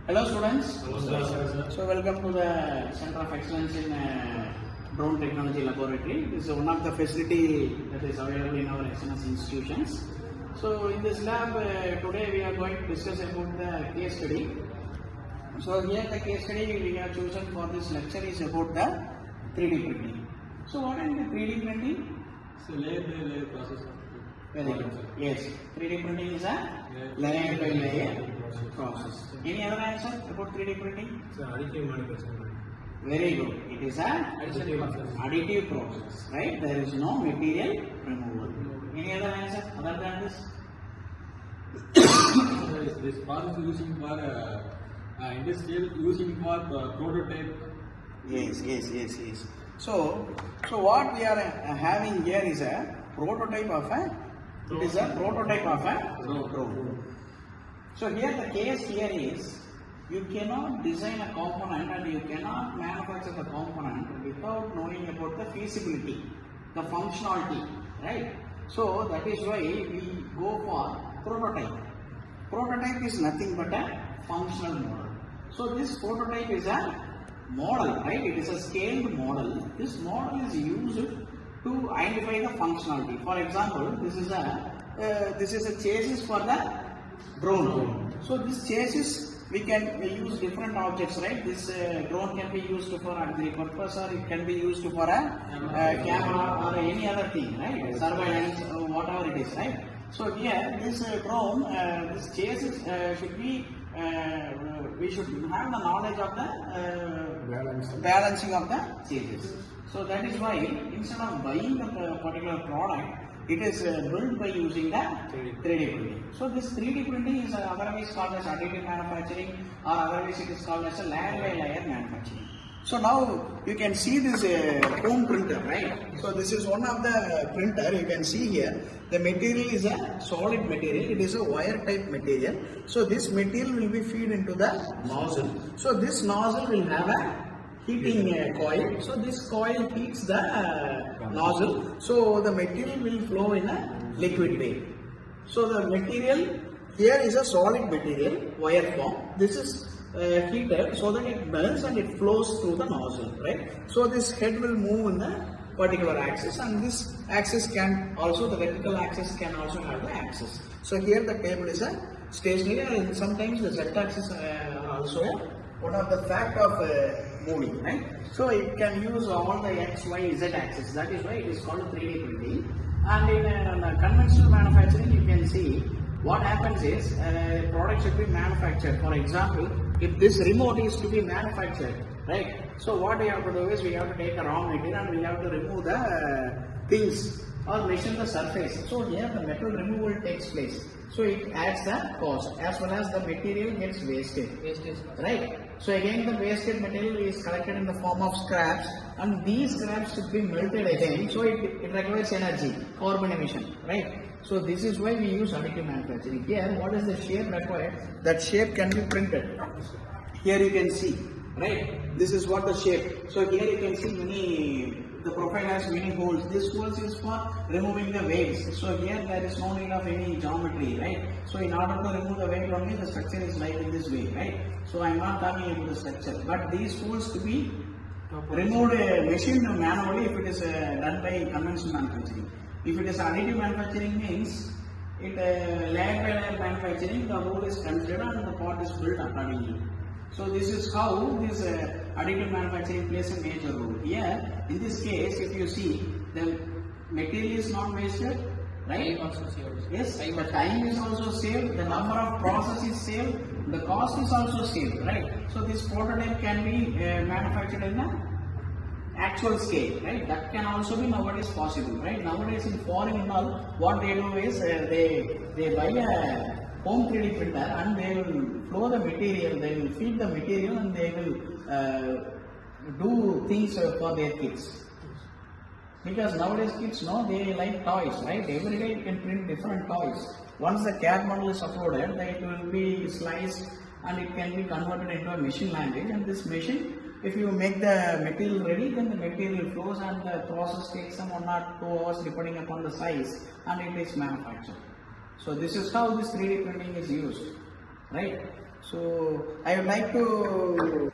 Hello students. Hello sir. So welcome to the Center of Excellence in Drone Technology Laboratory. This is one of the facility that is available in our excellence institutions. So in this lab today we are going to discuss about the case study. So here the case study we have chosen for this lecture is about the 3D printing. So what is the 3D printing? So layer by layer process. Very good. Yes, 3D printing is a layer by layer process. Any other answer about 3D printing? So additive manufacturing. Very good. It is an additive process, right? There is no material removal. Any other answer other than this? This process using for industrial using for prototype. Yes. So what we are having here is a prototype of a. It is a prototype of a drone. So here the case here is you cannot design a component and you cannot manufacture the component without knowing about the feasibility, the functionality, right? So that is why we go for prototype. Prototype is nothing but a functional model. So this prototype is a model, right? It is a scaled model. This model is used to identify the functionality. For example, this is a chassis for the drone. So this chassis we can use different objects, right? This drone can be used for agri-purpose or it can be used for a camera or any other thing, right? Surveillance or whatever it is, right? So here this drone, this chassis should be, we should have the knowledge of the balancing of the chassis. So that is why instead of buying the particular product, it is built by using the 3D printing. So this 3D printing is otherwise called as additive manufacturing, or otherwise it is called as a layer by layer manufacturing. So now you can see this home printer, right? So this is one of the printer. You can see here the material is a solid material. It is a wire type material. So this material will be fed into the nozzle. So this nozzle will have a heating coil. So this coil heats the nozzle. So the material will flow in a liquid way. So the material here is a solid material, wire form. This is heated so that it melts and it flows through the nozzle, right? So this head will move in the particular axis, and this axis can also, the vertical axis can also have the axis. So here the table is a stationary, and sometimes the z-axis are also one of the fact of moving, right? So it can use all the x, y, z axis. That is why it is called 3D printing. And in conventional manufacturing, you can see what happens is product should be manufactured. For example, if this remote is to be manufactured, right? So what we have to do is we have to take a raw material and we have to remove the things or machine the surface. So here the metal removal takes place. So it adds the cost as well as the material gets wasted, right? So again the wasted material is collected in the form of scraps, and these scraps should be melted again. So it requires energy, carbon emission, right? So this is why we use additive manufacturing. Here what is the shape required? That shape can be printed. Here you can see, right? This is what the shape. So here you can see the profile has many holes. This holes is for removing the waves. So here there is no need of any geometry, right? So in order to remove the wave only, the structure is like in this way, right? So I am not talking about the structure, but these holes to be removed, machined manually if it is done by conventional manufacturing. If it is additive manufacturing means it layer by layer manufacturing, the hole is considered and the part is built accordingly. So this is how this additive manufacturing plays a major role. Here, in this case, if you see, the material is not wasted, right? Yes, the time is also saved, the number of process is saved, the cost is also saved, right? So this prototype can be manufactured in a actual scale, right? That can also be nowadays possible, right? Nowadays in foreign and all, what they do is they buy a home 3D printer and they will flow the material, they will feed the material and they will do things for their kids. Because nowadays kids know they like toys, right? Every day you can print different toys. Once the CAD model is uploaded, then it will be sliced and it can be converted into a machine language, and this machine, if you make the material ready, then the material flows and the process takes some 1 or 2 hours depending upon the size, and it is manufactured. So this is how this 3D printing is used, right? So I would like to